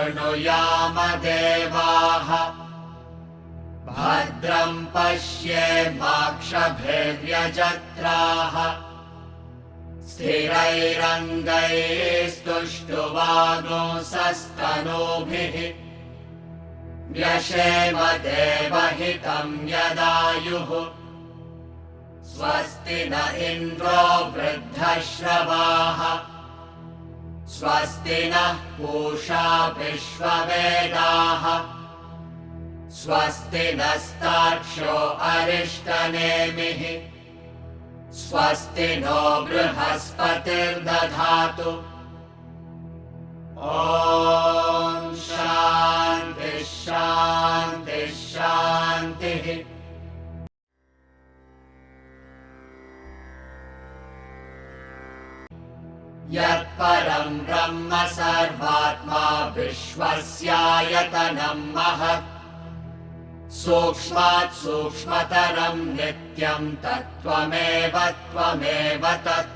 शृणुयाम देवाः भद्रं पश्येमाक्षभिर्यजत्राः स्थिरैरङ्गैस्तुष्टुवागुंसस्तनूभिः व्यशेम देवहितं यदायुः स्वस्ति न इन्द्रो वृद्धश्रवाः स्वस्ति नः पूषा विश्ववेदाः स्वस्ति नस्तार्क्ष्यो अरिष्टनेमिः स्वस्ति नो बृहस्पतिर्दधातु। ॐ शान्ति शान्ति शान्तिः। यत्परं ब्रह्म सर्वात्मा विश्वस्यायतनं महत् सूक्ष्मात् सूक्ष्मतरं नित्यं तत्त्वमेव त्वमेव तत्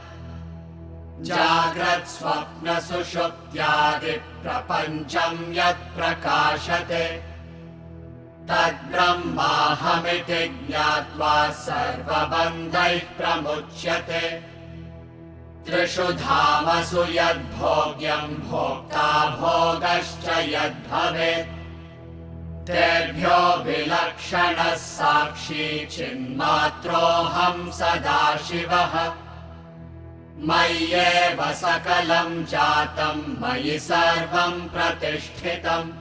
जाग्रत् स्वप्न सुषुप्त्यादि प्रपञ्चं यत् प्रकाशते तद्ब्रह्माहमिति ज्ञात्वा सर्वबन्धैः प्रमुच्यते। त्रिषु धामसु यद्भोग्यं भोक्ता भोगश्च यद्भवेत् तेभ्यो विलक्षणः साक्षी चिन्मात्रोऽहं सदाशिवः मय्येव सकलं जातं मयि सर्वं प्रतिष्ठितम्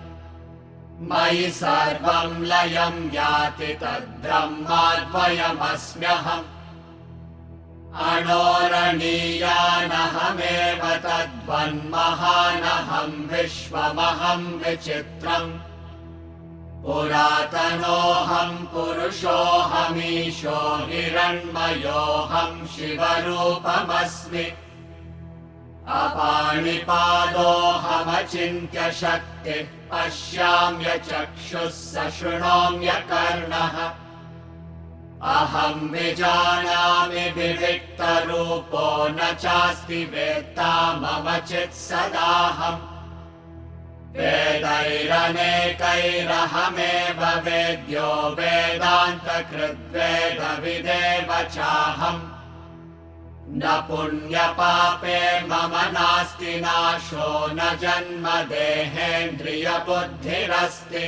मयि सर्वं लयं याति तद्ब्रह्माद्वयमस्म्यहम् अणोरणीयानहमेव तद्वन्महानहं विश्वमहं विचित्रम् पुरातनोऽहं पुरुषोऽहमीशो हिरण्मयोऽहं शिवरूपमस्मि अपाणिपादोऽहमचिन्त्यशक्तिः पश्याम्यचक्षुः सशृणोम्यकर्णः अहं विजानामि विविक्तरूपो न चास्ति वेत्ता मम चित्सदाहम् वेदैरनेकैरहमेव वेद्यो वेदान्तकृद्वेदविदेव चाहम् न पुण्यपापे मम नास्ति नाशो न जन्म देहेन्द्रियबुद्धिरस्ति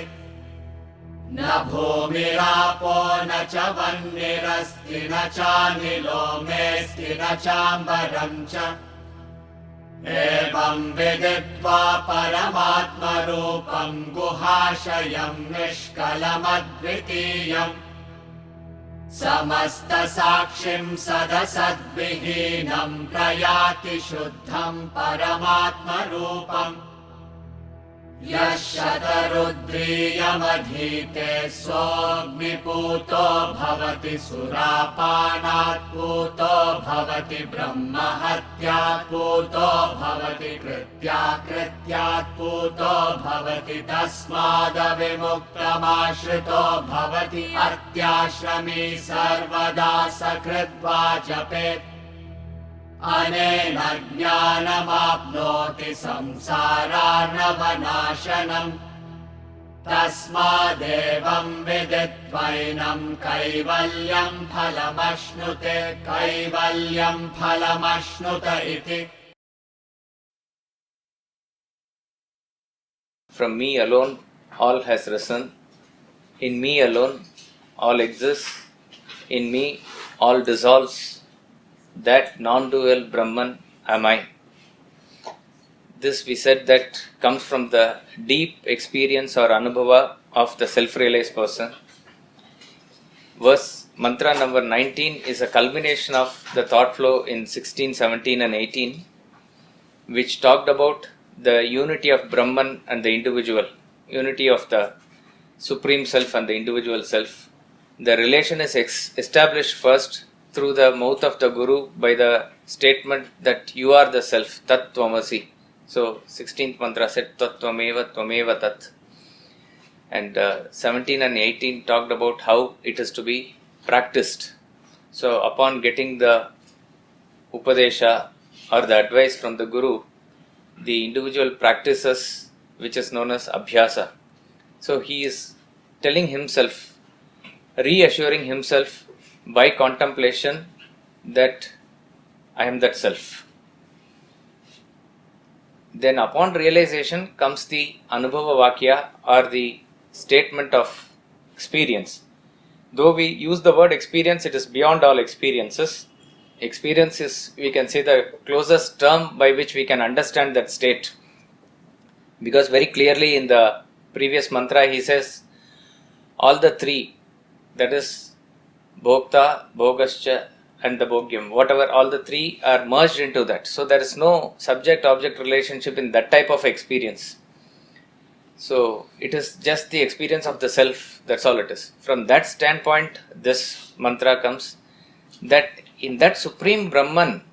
न भूमिरापो न च वह्निरस्ति न चानिलो मेऽस्ति न चाम्बरं च एवं विदित्वा परमात्मरूपं गुहाशयं निष्कलमद्वितीयम् समस्तसाक्षिं सदसद्विहीनं प्रयाति शुद्धं परमात्मरूपम् यः शतरुद्रीयमधीते सोऽग्निपूतो भवति सुरापानात् पूतो भवति ब्रह्महत्यात् पूतो भवति कृत्यात् पूतो भवति तस्मादविमुक्तमाश्रितो भवति अत्याश्रमी सर्वदा सकृद्वा जपेत् अनेन ज्ञानमाप्नोति संसारार्णवनाशनम् तस्मादेवं विदित्वैनं कैवल्यं फलमश्नुते कैवल्यं फलमश्नुत इति। From me alone all has risen, in me alone all exists, in me all dissolves. That non-dual Brahman am I. This we said that comes from the deep experience or anubhava of the self-realized person. Verse mantra number 19 is a culmination of the thought flow in 16, 17 and 18, which talked about the unity of Brahman and the individual, unity of the Supreme Self and the individual self. The relation is established first through the mouth of the Guru by the statement that you are the Self, Tat Tvamasi. So 16th mantra said Tat Tvameva Tvameva Tat. And 17 and 18 talked about how it is to be practiced. So upon getting the Upadesha or the advice from the Guru, the individual practices which is known as Abhyasa. So he is telling himself, reassuring himself by contemplation that I am that self. Then upon realization comes the Anubhava Vakya, or the statement of experience. Though we use the word experience, it is beyond all experiences. Experience is, we can say, the closest term by which we can understand that state. Because very clearly in the previous mantra he says, all the three, that is Bhokta, Bhogascha and the Bhogyam, whatever, all the three are merged into that. So there is no subject-object relationship in that type of experience. So it is just the experience of the self, that's all it is. From that standpoint, this mantra comes, that in that Supreme Brahman,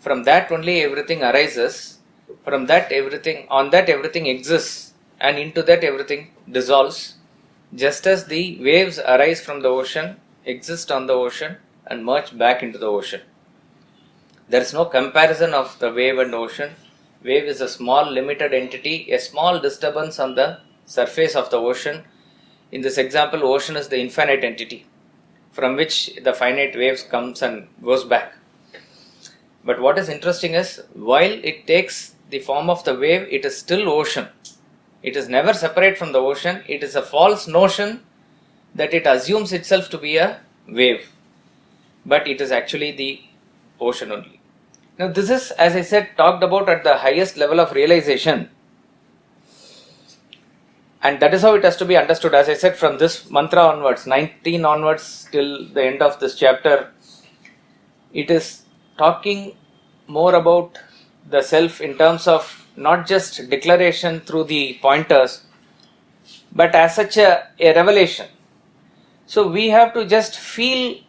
from that only everything arises, from that everything, on that everything exists, and into that everything dissolves, just as the waves arise from the ocean, exist on the ocean, and merge back into the ocean. There is no comparison of the wave and ocean. Wave is a small limited entity, a small disturbance on the surface of the ocean. In this example, ocean is the infinite entity from which the finite waves comes and goes back. But what is interesting is, while it takes the form of the wave, it is still ocean. It is never separate from the ocean. It is a false notion that it assumes itself to be a wave, but it is actually the ocean only. Now this is, as I said, talked about at the highest level of realization, and that is how it has to be understood. As I said, from this mantra onwards, 19 onwards till the end of this chapter, it is talking more about the self in terms of not just declaration through the pointers, but as such a revelation. So we have to just feel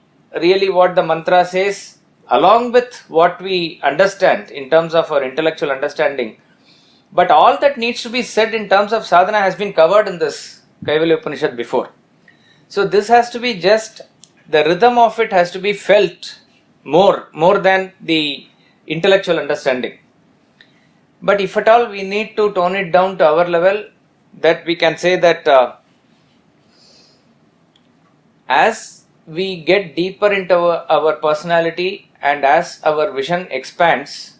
really what the mantra says, along with what we understand in terms of our intellectual understanding. But all that needs to be said in terms of sadhana has been covered in this Kaivalya Upanishad before. So this has to be just, the rhythm of it has to be felt more than the intellectual understanding. But if at all we need to tone it down to our level, that we can say that as we get deeper into our personality and as our vision expands,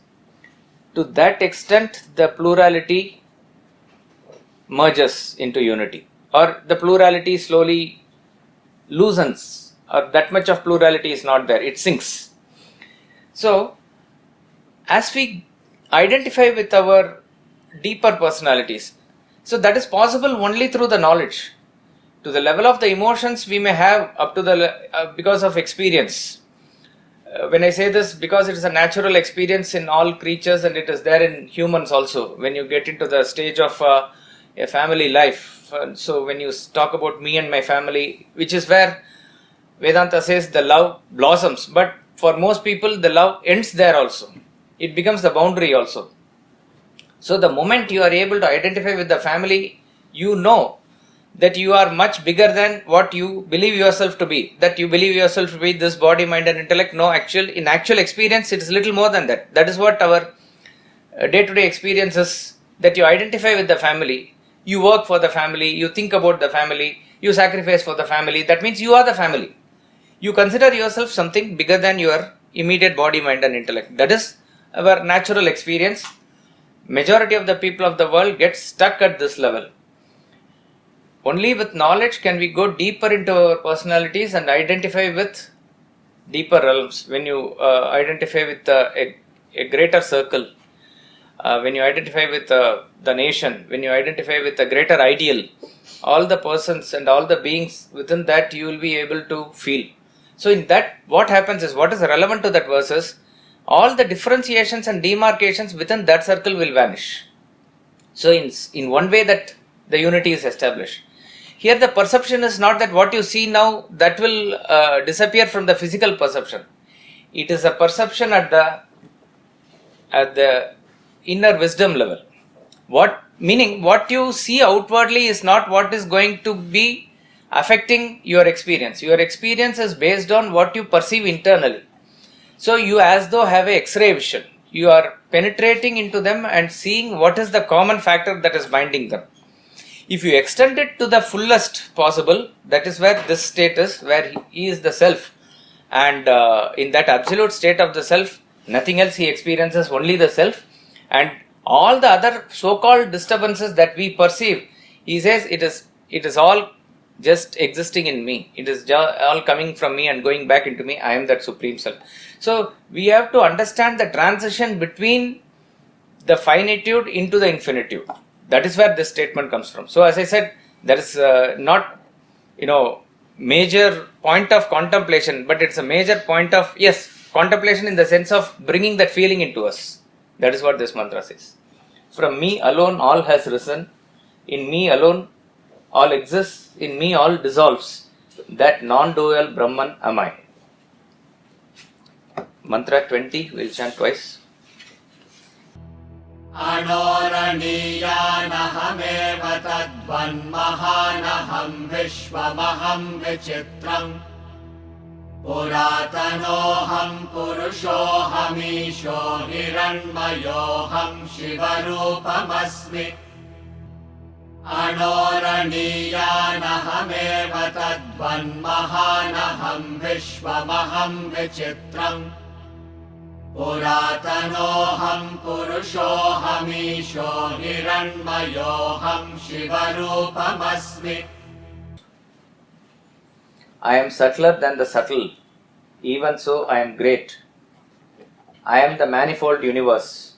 to that extent the plurality merges into unity, or the plurality slowly loosens, or that much of plurality is not there, it sinks. So as we identify with our deeper personalities, so that is possible only through the knowledge. To the level of the emotions we may have up to the because of experience. When I say this, because it is a natural experience in all creatures and it is there in humans also. When you get into the stage of a family life, so when you talk about me and my family, which is where Vedanta says the love blossoms, but for most people the love ends there also. It becomes the boundary also. So the moment you are able to identify with the family, you know that you are much bigger than what you believe yourself to be. That you believe yourself to be this body, mind and intellect. No, in actual experience it is little more than that. That is what our day-to-day experience is, that you identify with the family, you work for the family, you think about the family, you sacrifice for the family. That means you are the family. You consider yourself something bigger than your immediate body, mind and intellect. That is our natural experience. Majority of the people of the world get stuck at this level. Only with knowledge can we go deeper into our personalities and identify with deeper realms. When you identify with a greater circle, when you identify with the nation, when you identify with a greater ideal, all the persons and all the beings within that you will be able to feel. So in that, what happens is, what is relevant to that verse is, all the differentiations and demarcations within that circle will vanish. So in one way that the unity is established. Here the perception is not that what you see now, that will disappear from the physical perception. It is a perception at the inner wisdom level. Meaning what you see outwardly is not what is going to be affecting your experience. Your experience is based on what you perceive internally. So you as though have a X-ray vision. you are penetrating into them and seeing what is the common factor that is binding them. If you extend it to the fullest possible, that is where this state is, where he is the self. And in that absolute state of the self, nothing else he experiences, only the self. And all the other so-called disturbances that we perceive, he says it is all just existing in me. It is all coming from me and going back into me. I am that supreme self. So we have to understand the transition between the finitude into the infinitude. That is where this statement comes from. So as I said, there is not, major point of contemplation, but it's a major point of, contemplation in the sense of bringing that feeling into us. That is what this mantra says. From me alone all has risen, in me alone all exists, in me all dissolves, that non-dual Brahman am I. Mantra 20, we'll chant twice. Anoraniyanahameva tadvanmahanaham vishvamaham vichitram Puratanoham purushohamisho hiranmayoham shivarupamasmi Anoraniyanahameva tadvanmahanaham vishvamaham vichitram Puratanoham purushohamisho hiranmayoham shivarupamasmi I am subtler than the subtle, even so I am great. I am the manifold universe.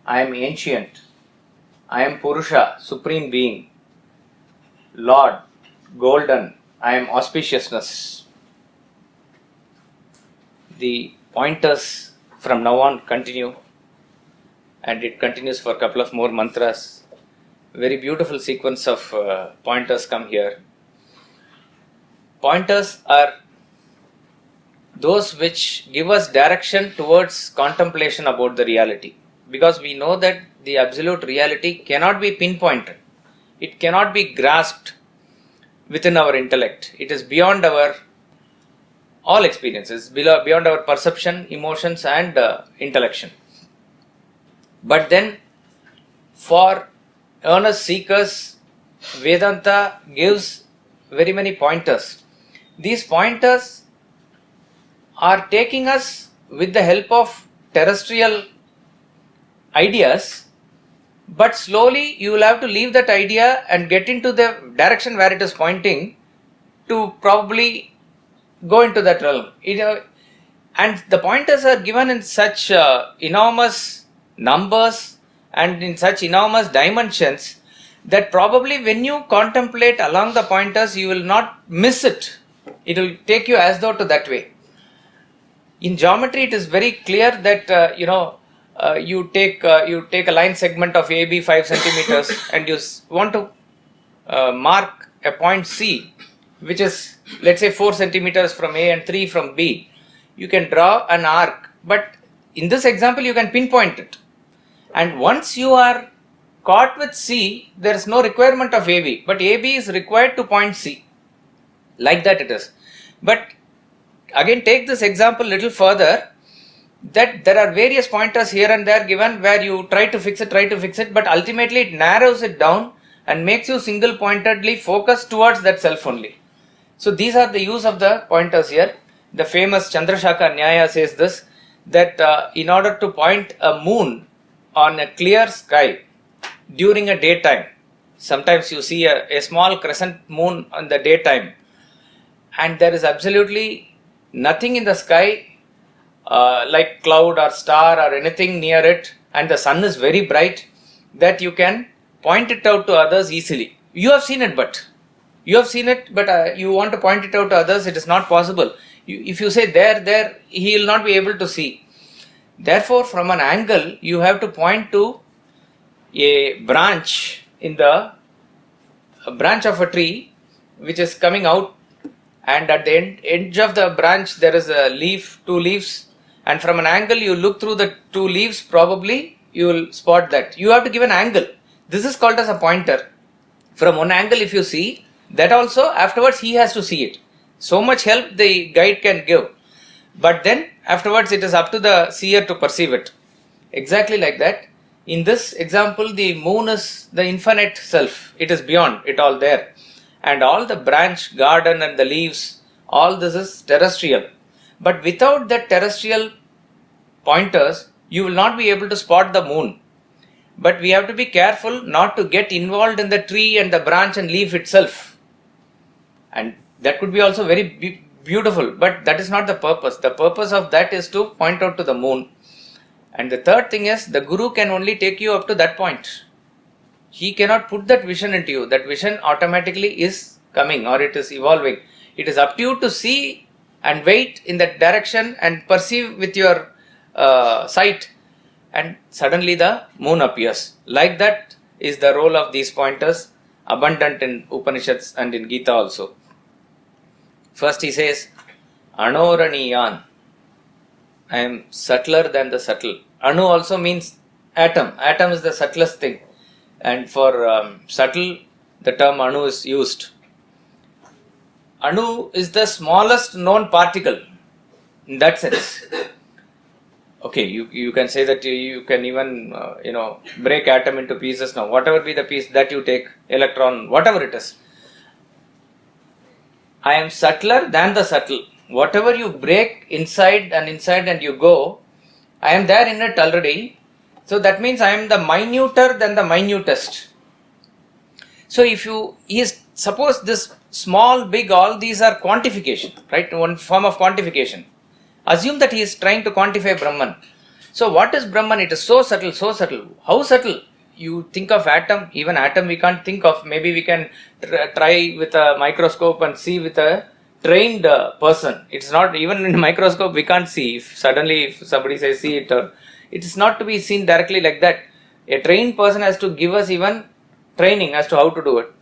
I am ancient. I am Purusha, supreme being. Lord, golden. I am auspiciousness. The pointers from now on continue, and it continues for a couple of more mantras. Very beautiful sequence of pointers come here. Pointers are those which give us direction towards contemplation about the reality, because we know that the absolute reality cannot be pinpointed. It cannot be grasped within our intellect. It is beyond our all experiences, beyond our perception, emotions and intellection. But then for earnest seekers, Vedanta gives very many pointers. These pointers are taking us with the help of terrestrial ideas, but slowly you will have to leave that idea and get into the direction where it is pointing to probably go into that realm. And the pointers are given in such enormous numbers and in such enormous dimensions that probably when you contemplate along the pointers you will not miss it. It will take you as though to that way. In geometry it is very clear that you take a line segment of AB 5 centimeters and you want to mark a point C, which is, let's say, 4 centimeters from A and 3 from B. You can draw an arc, but in this example you can pinpoint it. And once you are caught with C, there is no requirement of AB, but AB is required to point C. Like that it is. But again, take this example little further, that there are various pointers here and there given where you try to fix it, but ultimately it narrows it down and makes you single pointedly focus towards that self only. So these are the use of the pointers here. The famous Chandrashaka Nyaya says this, that in order to point a moon on a clear sky during a daytime, sometimes you see a small crescent moon on the daytime and there is absolutely nothing in the sky like cloud or star or anything near it, and the sun is very bright, that you can point it out to others easily. You have seen it, but you want to point it out to others, it is not possible. If you say there, he will not be able to see. Therefore, from an angle, you have to point to a branch a branch of a tree which is coming out, and at the edge of the branch there is a leaf, 2 leaves, and from an angle you look through the 2 leaves, probably you will spot that. You have to give an angle. This is called as a pointer. From one angle if you see, that also afterwards he has to see it. So much help the guide can give. But then afterwards it is up to the seer to perceive it. Exactly like that. In this example, the moon is the infinite self. It is beyond it all there. And all the branch, garden and the leaves, all this is terrestrial. But without that terrestrial pointers, you will not be able to spot the moon. But we have to be careful not to get involved in the tree and the branch and leaf itself. And that could be also very beautiful, but that is not the purpose. The purpose of that is to point out to the moon. And the third thing is, the Guru can only take you up to that point. He cannot put that vision into you. That vision automatically is coming or it is evolving. It is up to you to see and wait in that direction and perceive with your sight, and suddenly the moon appears. Like that is the role of these pointers, abundant in Upanishads and in Gita also. First he says, Anoraniyan, I am subtler than the subtle. Anu also means atom. Atom is the subtlest thing. And for subtle, the term Anu is used. Anu is the smallest known particle in that sense. Okay, you can say that you can even break atom into pieces now. Whatever be the piece that you take, electron, whatever it is. I am subtler than the subtle. Whatever you break inside and you go, I am there in it already. So that means I am the minuter than the minutest. So suppose this small, big, all these are quantification, right? One form of quantification. Assume that he is trying to quantify Brahman. So what is Brahman? It is so subtle, so subtle. How subtle? You think of atom, even atom we can't think of. Maybe we can try with a microscope and see with a trained person. It's not, even in a microscope we can't see. If somebody says see it, or it is not to be seen directly like that. A trained person has to give us even training as to how to do it.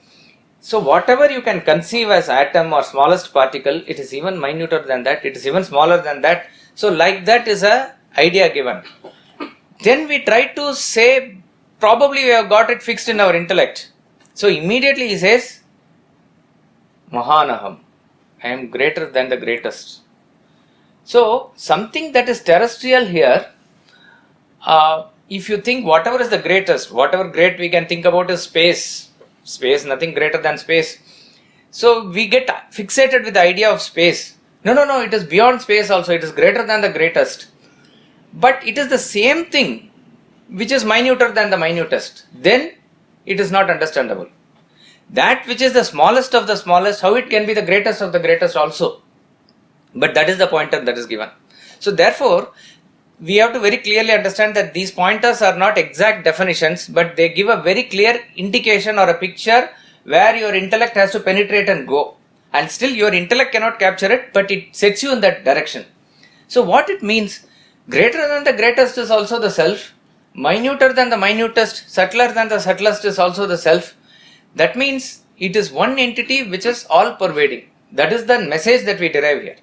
So whatever you can conceive as atom or smallest particle, it is even minuter than that, it is even smaller than that. So like that is a idea given. Then we try to say, probably we have got it fixed in our intellect. So immediately he says, Mahanaham, I am greater than the greatest. So something that is terrestrial here, if you think whatever is the greatest, whatever great we can think about is space. Space, nothing greater than space. So we get fixated with the idea of space. No, it is beyond space also. It is greater than the greatest. But it is the same thing which is minuter than the minutest. Then it is not understandable. That which is the smallest of the smallest, how it can be the greatest of the greatest also. But that is the pointer that is given. So therefore, we have to very clearly understand that these pointers are not exact definitions, but they give a very clear indication or a picture where your intellect has to penetrate and go. And still your intellect cannot capture it, but it sets you in that direction. So what it means, greater than the greatest is also the self, minuter than the minutest, subtler than the subtlest is also the self. That means it is one entity which is all pervading. That is the message that we derive here.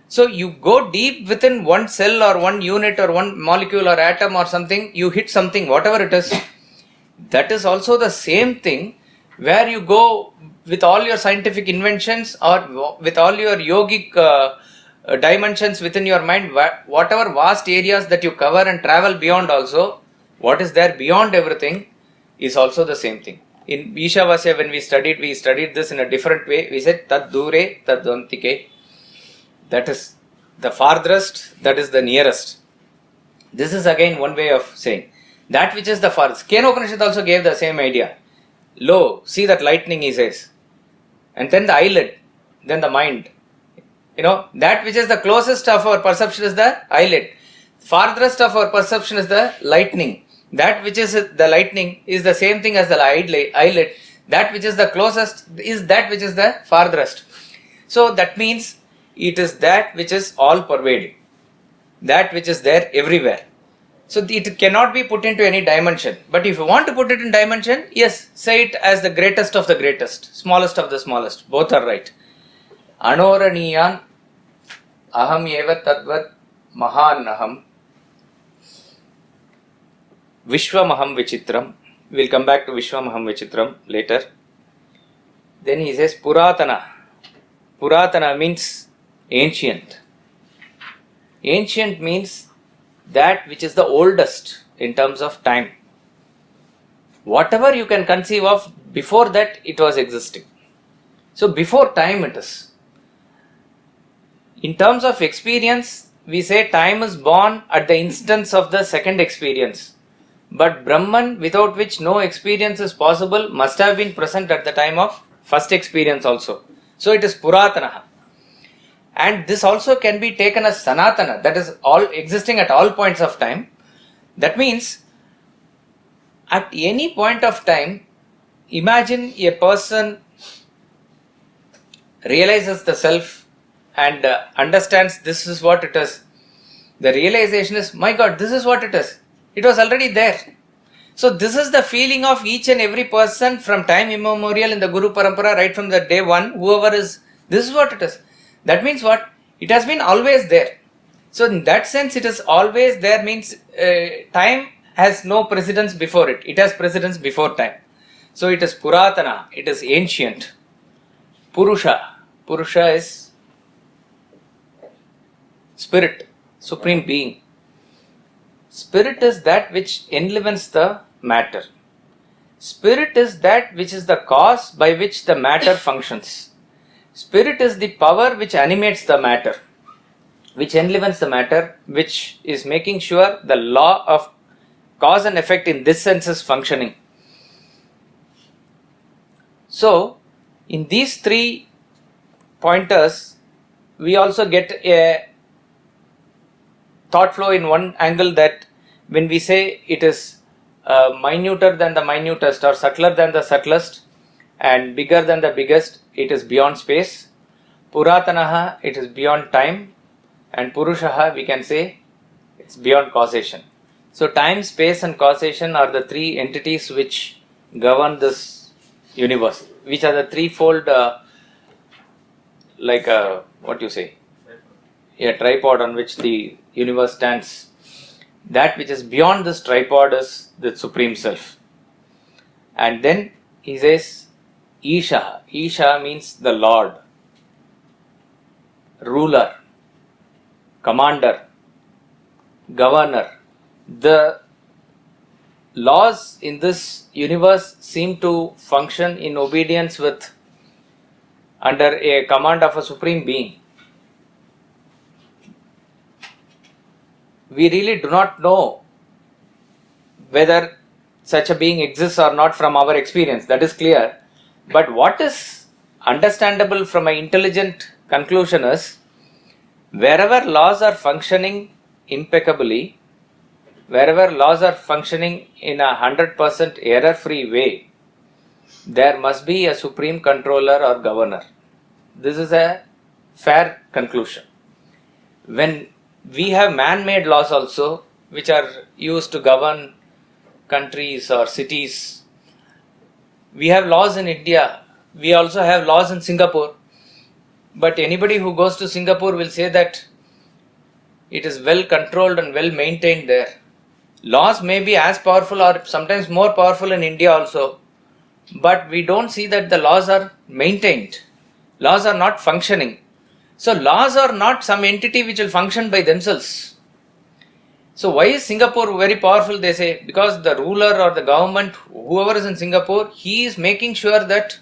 So you go deep within one cell or one unit or one molecule or atom or something, you hit something, whatever it is. That is also the same thing where you go with all your scientific inventions or with all your yogic dimensions within your mind, whatever vast areas that you cover and travel beyond also, what is there beyond everything is also the same thing. In Ishavasya, when we studied this in a different way. We said tad dure tad dvantike. That is the farthest, that is the nearest. This is again one way of saying. That which is the farthest. Kena Upanishad also gave the same idea. Lo, see that lightning, he says. And then the eyelid, then the mind. That which is the closest of our perception is the eyelid. Farthest of our perception is the lightning. That which is the lightning is the same thing as the eyelid. That which is the closest is that which is the farthest. So that means it is that which is all pervading, that which is there everywhere. So it cannot be put into any dimension. But if you want to put it in dimension, yes, say it as the greatest of the greatest, smallest of the smallest. Both are right. Anoraniyan aham eva tadvat mahanaham Vishwamaham Vichitram. We'll come back to Vishwamaham Vichitram later. Then he says Puratana. Puratana means ancient. Ancient means that which is the oldest in terms of time. Whatever you can conceive of, before that it was existing. So before time it is. In terms of experience, we say time is born at the instance of the second experience. But Brahman, without which no experience is possible, must have been present at the time of first experience also. So it is Puratanaha. And this also can be taken as Sanatana, that is all existing at all points of time. That means at any point of time, imagine a person realizes the self and understands this is what it is. The realization is, my God, this is what it is. It was already there. So this is the feeling of each and every person from time immemorial in the Guru Parampara, right from the day one, whoever is, this is what it is. That means what? It has been always there. So in that sense, it is always there means time has no precedence before it. It has precedence before time. So it is Puratana, it is ancient. Purusha. Purusha is spirit, supreme being. Spirit is that which enlivens the matter. Spirit is that which is the cause by which the matter functions. Spirit is the power which animates the matter, which enlivens the matter, which is making sure the law of cause and effect in this sense is functioning. So, in these three pointers, we also get a thought flow in one angle that when we say it is minuter than the minutest or subtler than the subtlest and bigger than the biggest, it is beyond space. Puratanaha, it is beyond time, and Purushaha, we can say it's beyond causation. So time, space and causation are the three entities which govern this universe, which are the threefold what you say, a tripod on which the universe stands. That which is beyond this tripod is the Supreme Self. And then he says Isha. Isha means the Lord, ruler, commander, governor. The laws in this universe seem to function in obedience with under a command of a supreme being. We really do not know whether such a being exists or not from our experience, that is clear. But what is understandable from an intelligent conclusion is, wherever laws are functioning impeccably, wherever laws are functioning in a 100% error-free way, there must be a supreme controller or governor. This is a fair conclusion. When we have man-made laws also, which are used to govern countries or cities. We have laws in India. We also have laws in Singapore. But anybody who goes to Singapore will say that it is well controlled and well maintained there. Laws may be as powerful or sometimes more powerful in India also. But we don't see that the laws are maintained. Laws are not functioning. So laws are not some entity which will function by themselves. So why is Singapore very powerful? They say because the ruler or the government, whoever is in Singapore, he is making sure that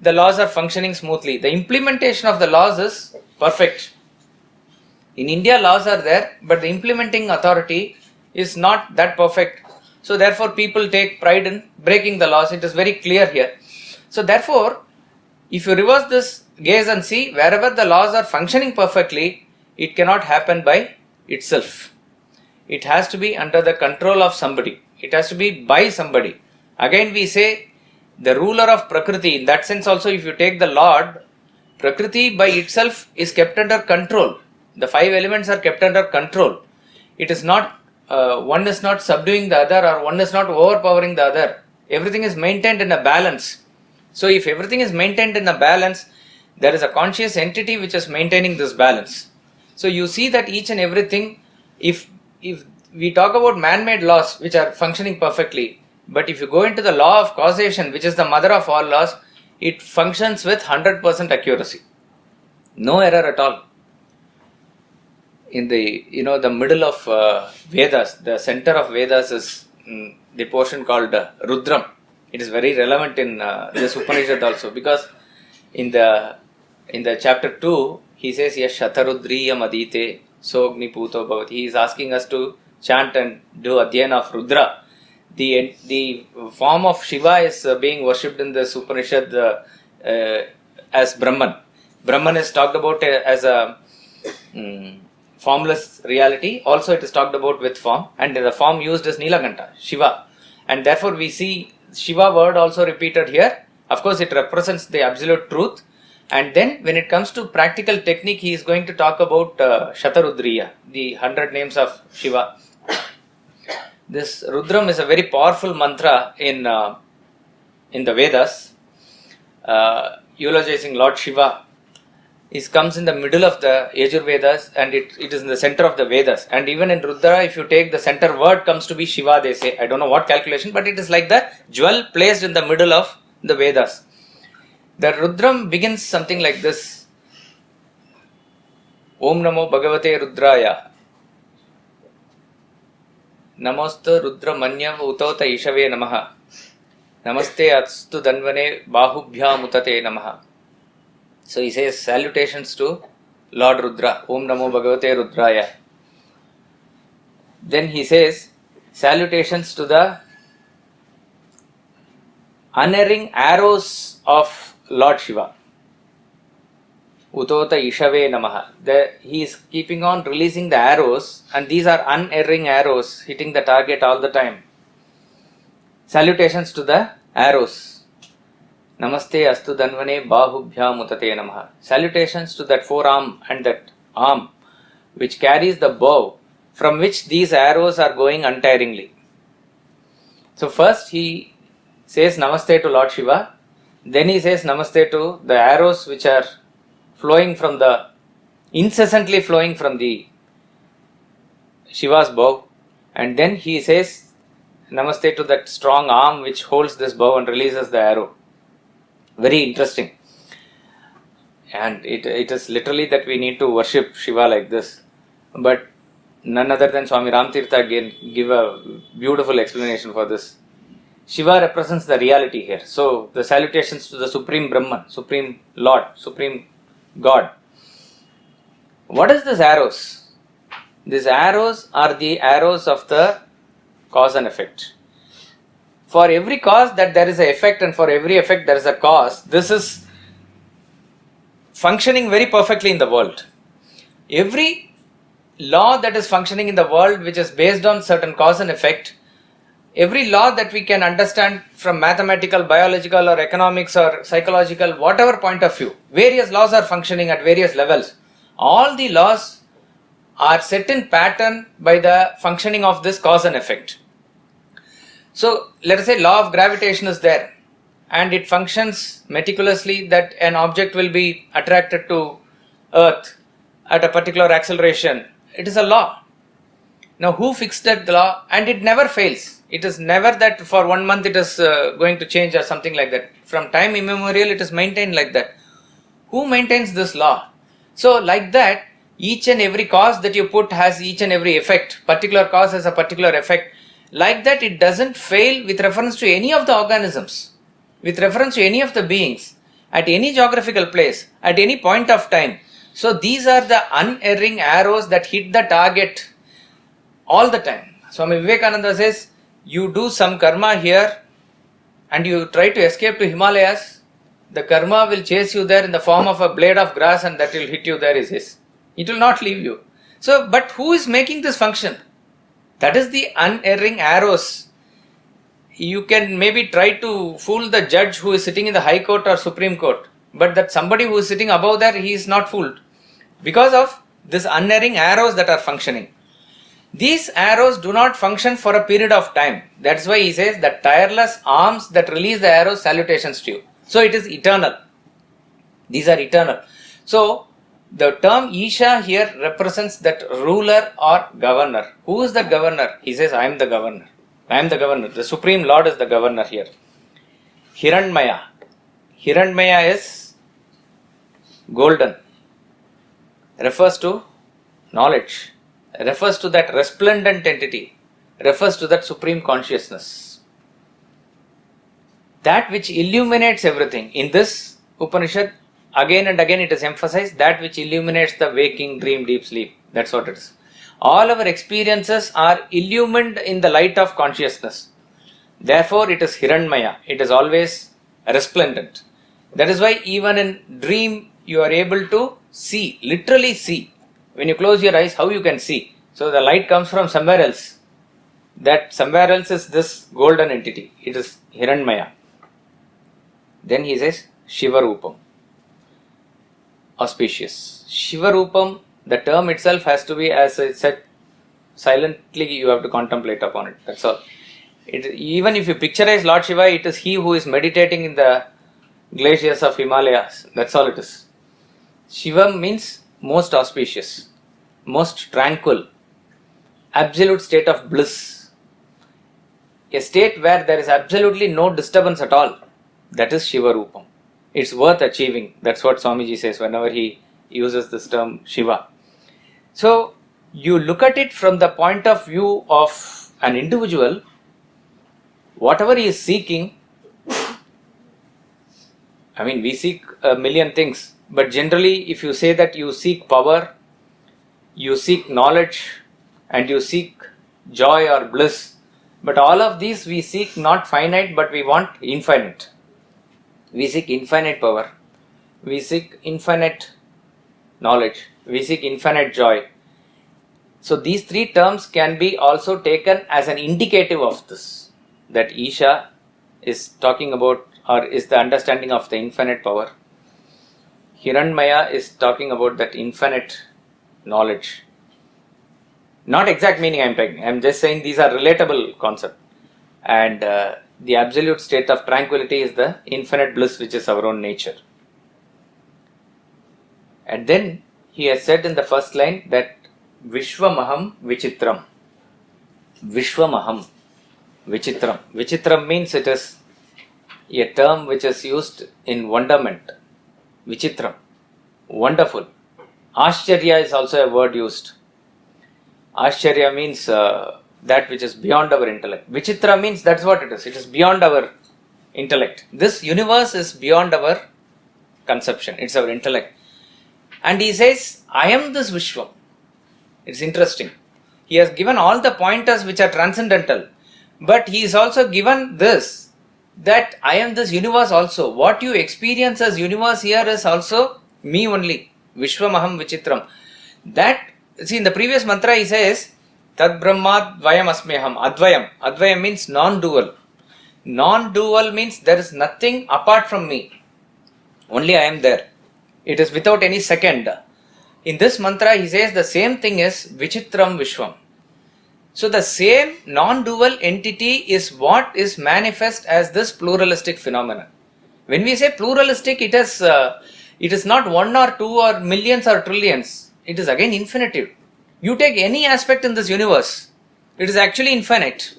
the laws are functioning smoothly. The implementation of the laws is perfect. In India, laws are there, but the implementing authority is not that perfect. So therefore people take pride in breaking the laws. It is very clear here. So therefore, if you reverse this gaze and see, wherever the laws are functioning perfectly, it cannot happen by itself. It has to be under the control of somebody. It has to be by somebody. Again we say the ruler of Prakriti. In that sense also, if you take the Lord, Prakriti by itself is kept under control. The five elements are kept under control. It is not, one is not subduing the other or one is not overpowering the other. Everything is maintained in a balance. So if everything is maintained in a balance, there is a conscious entity which is maintaining this balance. So you see that each and everything, if we talk about man-made laws which are functioning perfectly, but if you go into the law of causation, which is the mother of all laws, it functions with 100% accuracy. No error at all. in the the middle of Vedas, the center of Vedas is the portion called Rudram. It is very relevant in this Upanishad also, because in the chapter 2 he says yes shatarudriyam adite sogni puto bhavati. He is asking us to chant and do adhyana of Rudra. The form of Shiva is being worshipped in this Upanishad as Brahman. Brahman is talked about as a formless reality. Also it is talked about with form, and the form used is Nilakanta, Shiva. And therefore we see Shiva word also repeated here. Of course it represents the absolute truth. And then when it comes to practical technique, he is going to talk about Shatarudriya, the 100 names of Shiva. This Rudram is a very powerful mantra in the Vedas, eulogizing Lord Shiva. It comes in the middle of the Yajur Vedas, and it is in the center of the Vedas. And even in Rudra, if you take the center word comes to be Shiva, they say. I don't know what calculation, but it is like the jewel placed in the middle of the Vedas. The Rudram begins something like this. Om Namo Bhagavate Rudraya. Namaste Rudra Manyav Utauta Ishave Namaha. Namaste Atstu Danvane Bahubhya Mutate Namaha. So he says salutations to Lord Rudra. Om Namo Bhagavate Rudraya. Then he says salutations to the unerring arrows of Lord Shiva. Utota Ishave Namaha. He is keeping on releasing the arrows, and these are unerring arrows hitting the target all the time. Salutations to the arrows. Namaste Astu Danvane Bahubhya Mutate Namaha. Salutations to that forearm and that arm which carries the bow from which these arrows are going untiringly. So first he says Namaste to Lord Shiva. Then he says Namaste to the arrows which are incessantly flowing from the Shiva's bow. And then he says Namaste to that strong arm which holds this bow and releases the arrow. Very interesting. And it is literally that we need to worship Shiva like this. But none other than Swami Ramtirtha again give a beautiful explanation for this. Shiva represents the reality here. So the salutations to the Supreme Brahman, Supreme Lord, Supreme God. What is this arrows? These arrows are the arrows of the cause and effect. For every cause that there is an effect, and for every effect there is a cause. This is functioning very perfectly in the world. Every law that is functioning in the world which is based on certain cause and effect, every law that we can understand from mathematical, biological or economics or psychological, whatever point of view, various laws are functioning at various levels. All the laws are set in pattern by the functioning of this cause and effect. So let us say law of gravitation is there, and it functions meticulously that an object will be attracted to earth at a particular acceleration. It is a law. Now who fixed that law? And it never fails. It is never that for 1 month it is going to change or something like that. From time immemorial it is maintained like that. Who maintains this law? So like that, each and every cause that you put has each and every effect. Particular cause has a particular effect. Like that, it doesn't fail with reference to any of the organisms, with reference to any of the beings, at any geographical place, at any point of time. So these are the unerring arrows that hit the target all the time. Swami Vivekananda says, you do some karma here and you try to escape to Himalayas, the karma will chase you there in the form of a blade of grass, and that will hit you there, he says. It will not leave you. So, but who is making this function? That is the unerring arrows. You can maybe try to fool the judge who is sitting in the High Court or Supreme Court, but that somebody who is sitting above there, he is not fooled because of this unerring arrows that are functioning. These arrows do not function for a period of time. That's why he says that tireless arms that release the arrows, salutations to you. So it is eternal. These are eternal. So the term Isha here represents that ruler or governor. Who is the governor? He says, I am the governor. I am the governor. The Supreme Lord is the governor here. Hiranmaya. Hiranmaya is golden. Refers to knowledge, refers to that resplendent entity, refers to that supreme consciousness. That which illuminates everything. In this Upanishad, again and again it is emphasized, that which illuminates the waking, dream, deep sleep. That's what it is. All our experiences are illumined in the light of consciousness. Therefore, it is Hiranmaya. It is always resplendent. That is why even in dream, you are able to see, literally see. When you close your eyes, how you can see? So the light comes from somewhere else. That somewhere else is this golden entity. It is Hiranmaya. Then he says, Shivarupam. Auspicious. Shivarupam, the term itself has to be, as I said, silently you have to contemplate upon it. That's all. Even if you picturize Lord Shiva, it is he who is meditating in the glaciers of Himalayas. That's all it is. Shiva means most auspicious, most tranquil, absolute state of bliss. A state where there is absolutely no disturbance at all. That is Shivarupam. It's worth achieving. That's what Swamiji says whenever he uses this term Shiva. So, you look at it from the point of view of an individual, whatever he is seeking, I mean, we seek a million things, but generally, if you say that you seek power, you seek knowledge, and you seek joy or bliss, but all of these we seek not finite, but we want infinite. We seek infinite power, we seek infinite knowledge, we seek infinite joy. So these three terms can be also taken as an indicative of this, that Isha is talking about, or is the understanding of the infinite power. Hiranmaya is talking about that infinite knowledge. Not exact meaning I am taking, I am just saying these are relatable concepts. And the absolute state of tranquility is the infinite bliss, which is our own nature. And then he has said in the first line that Vishwamaham Vichitram. Vishwamaham Vichitram. Vichitram means it is a term which is used in wonderment. Vichitram. Wonderful. Ashcharya is also a word used. Ashcharya means that which is beyond our intellect. Vichitra means that's what it is. It is beyond our intellect. This universe is beyond our conception. It's our intellect. And he says, I am this Vishwam. It's interesting. He has given all the pointers which are transcendental. But he is also given this, that I am this universe also. What you experience as universe here is also me only. Vishwamaham Vichitram. That, see, in the previous mantra he says, Tad Brahmad Vayam Asmeham. Advayam. Advayam means non-dual. Non-dual means there is nothing apart from me. Only I am there. It is without any second. In this mantra he says the same thing is Vichitram Vishwam. So the same non-dual entity is what is manifest as this pluralistic phenomenon. When we say pluralistic, it is not one or two or millions or trillions. It is again infinitive. You take any aspect in this universe, it is actually infinite.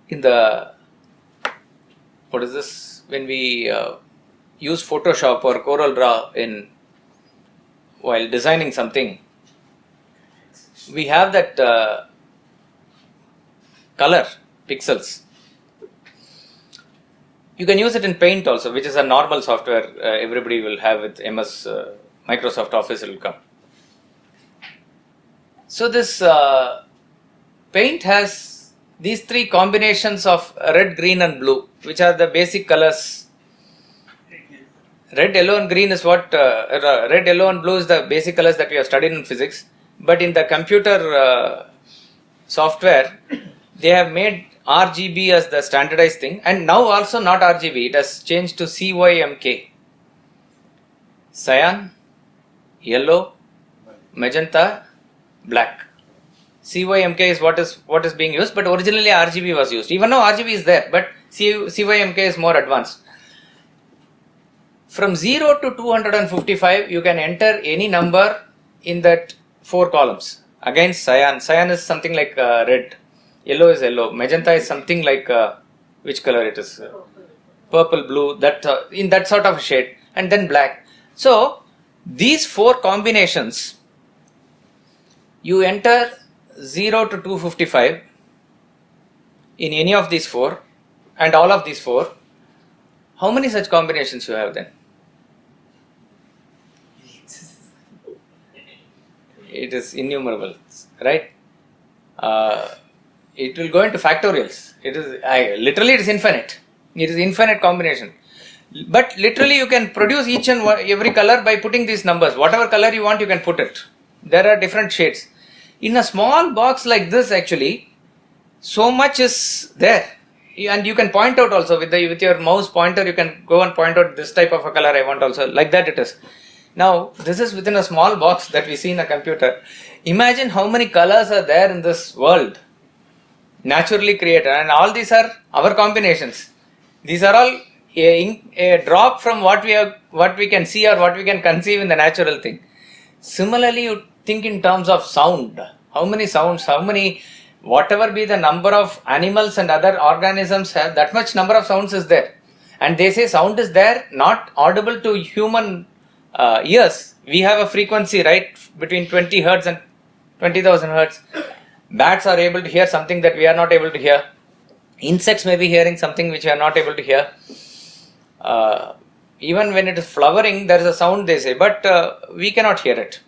In the, what is this, when we use Photoshop or Corel Draw while designing something, we have that color, pixels. You can use it in Paint also, which is a normal software everybody will have with MS Microsoft Office, it will come. So this paint has these three combinations of red, green and blue, which are the basic colors. Red, yellow and green is what, red, yellow and blue is the basic colors that we have studied in physics. But in the computer software, they have made RGB as the standardized thing, and now also not RGB, it has changed to CYMK. Cyan, yellow, magenta, black. CYMK is what is being used, but originally RGB was used. Even now RGB is there, but CYMK is more advanced. From 0 to 255, you can enter any number in that 4 columns. Again, cyan. Cyan is something like red. Yellow is yellow. Magenta is something like, which color it is? Purple, blue, that in that sort of shade. And then black. So, These four combinations, you enter 0 to 255 in any of these four, and all of these four. How many such combinations you have then? It is innumerable, right? It will go into factorials. Literally it is infinite. It is infinite combination. But literally you can produce each and every color by putting these numbers. Whatever color you want, you can put it. There are different shades. In a small box like this, actually, so much is there. And you can point out also with your mouse pointer, you can go and point out this type of a color I want also. Like that it is. Now, this is within a small box that we see in a computer. Imagine how many colors are there in this world, naturally created, and all these are our combinations. These are all a drop from what we can see or what we can conceive in the natural thing. Similarly, you think in terms of sound. How many sounds, whatever be the number of animals and other organisms have, that much number of sounds is there. And they say sound is there, not audible to human ears. We have a frequency, right, between 20 hertz and 20,000 hertz. Bats are able to hear something that we are not able to hear. Insects may be hearing something which we are not able to hear. Even when it is flowering, there is a sound, they say, but we cannot hear it.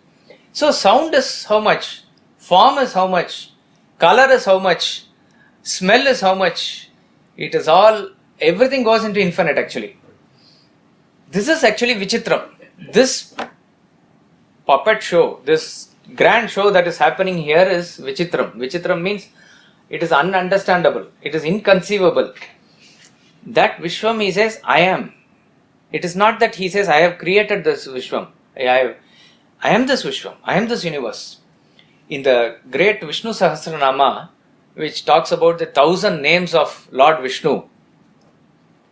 So sound is how much, form is how much, color is how much, smell is how much. It is all, everything goes into infinite actually. This is actually Vichitram. This puppet show, this grand show that is happening here is Vichitram. Vichitram means it is ununderstandable, it is inconceivable. That Vishwam, he says, I am. It is not that he says, I have created this Vishwam. I am this Vishwam, I am this universe. In the great Vishnu Sahasranama, which talks about the 1,000 names of Lord Vishnu,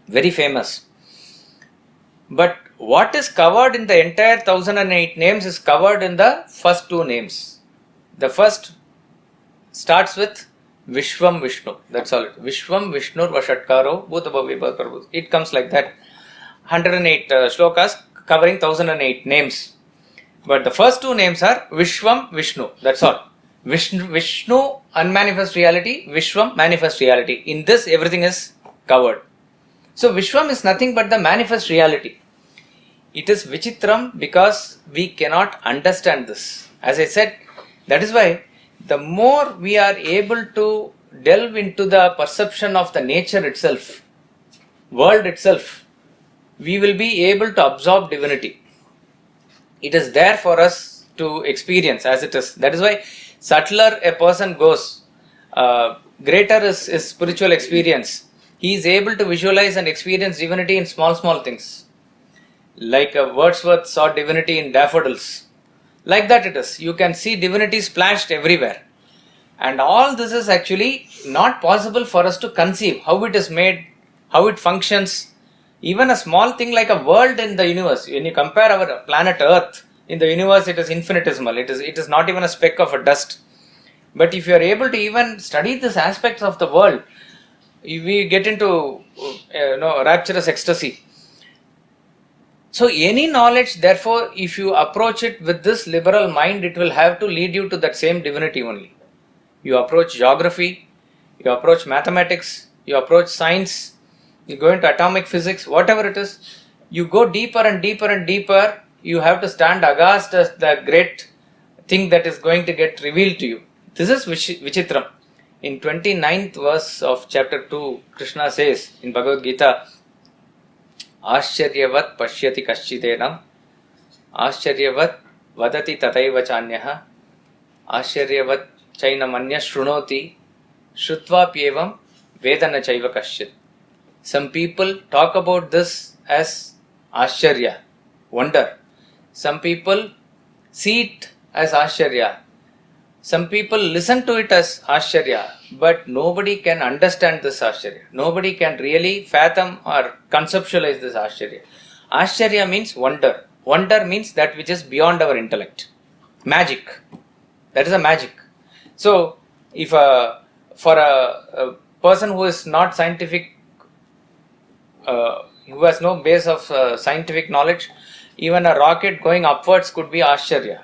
very famous. But what is covered in the entire 1,008 names is covered in the first two names. The first starts with Vishwam Vishnu. That's all. Vishwam Vishnur Vashatkaro Bhutabhavya Prabhu. It comes like that. 108 shlokas covering 1,008 names. But the first two names are Vishwam Vishnu. That's all. Vishnu unmanifest reality, Vishwam manifest reality. In this everything is covered. So Vishwam is nothing but the manifest reality. It is Vichitram because we cannot understand this. As I said, that is why the more we are able to delve into the perception of the nature itself, world itself, we will be able to absorb divinity. It is there for us to experience as it is. That is why subtler a person goes, greater is his spiritual experience. He is able to visualize and experience divinity in small things. Like Wordsworth saw divinity in daffodils. Like that it is. You can see divinity splashed everywhere. And all this is actually not possible for us to conceive how it is made, how it functions. Even a small thing like a world in the universe, when you compare our planet Earth, in the universe it is infinitesimal. It is not even a speck of a dust. But if you are able to even study these aspects of the world, we get into rapturous ecstasy. So any knowledge, therefore, if you approach it with this liberal mind, it will have to lead you to that same divinity only. You approach geography, you approach mathematics, you approach science, you go into atomic physics, whatever it is, you go deeper and deeper and deeper, you have to stand aghast as the great thing that is going to get revealed to you. This is Vichitram. In 29th verse of chapter 2, Krishna says in Bhagavad Gita, Ascharyavat pashyati kaschitenam, Ascharyavat vadati tataiva chanyaha, Ascharyavat chainamanya shrunoti, Shrutvapyevam vedana chaiva kaschit. Some people talk about this as Ascharya, wonder. Some people see it as Ascharya. Some people listen to it as Ascharya, but nobody can understand this Ascharya. Nobody can really fathom or conceptualize this Ascharya. Ascharya means wonder. Wonder means that which is beyond our intellect. Magic. That is a magic. So, if for a person who is not scientific, who has no base of scientific knowledge, Even a rocket going upwards could be Ascharya.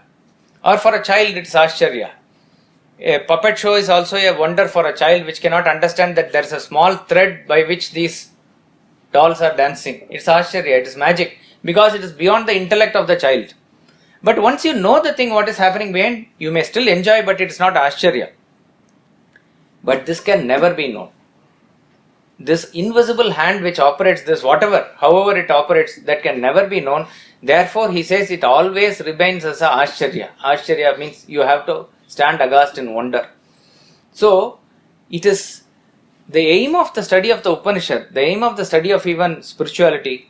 Or for a child, it's Ascharya. A puppet show is also a wonder for a child which cannot understand that there is a small thread by which these dolls are dancing. It's Ascharya, it is magic, because it is beyond the intellect of the child. But once you know the thing, what is happening behind, you may still enjoy, but it is not Ascharya. But this can never be known. This invisible hand which operates this, however it operates, that can never be known. Therefore, he says it always remains as a Ascharya. Ascharya means you have to stand aghast in wonder. So, it is the aim of the study of the Upanishad, the aim of the study of even spirituality,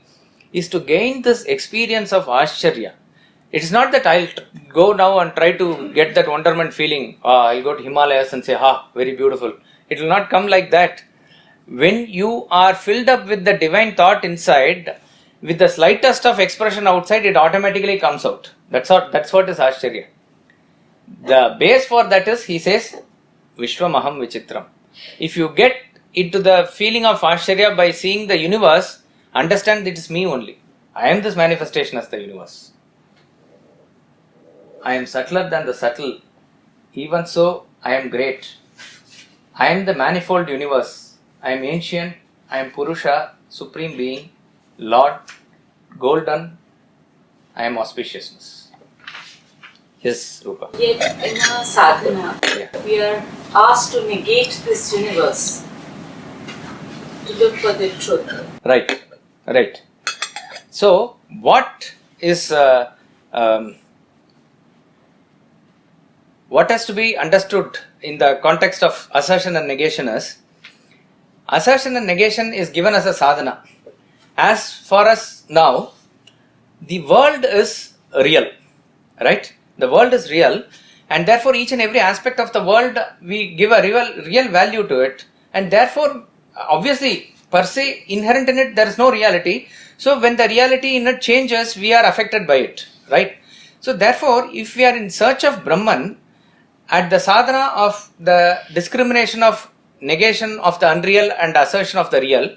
is to gain this experience of Ascharya. It is not that I'll go now and try to get that wonderment feeling. I'll go to Himalayas and say, very beautiful. It will not come like that. When you are filled up with the divine thought inside, with the slightest of expression outside, it automatically comes out. That's what is Ascharya. The base for that is, he says, Vishwamaham Vichitram. If you get into the feeling of Ascharya by seeing the universe, understand that it is me only. I am this manifestation as the universe. I am subtler than the subtle. Even so, I am great. I am the manifold universe. I am ancient. I am Purusha, supreme being, Lord, golden. I am auspiciousness. Yes, Rupa. Yet in a sadhana, we are asked to negate this universe, to look for the truth. Right. So, what is what has to be understood in the context of assertion and negation is, assertion and negation is given as a sadhana. As for us now, the world is real, right? The world is real, and therefore each and every aspect of the world, we give a real value to it, and therefore, obviously, per se, inherent in it, there is no reality. So when the reality in it changes, we are affected by it, right? So therefore, if we are in search of Brahman, at the sadhana of the discrimination of negation of the unreal and assertion of the real,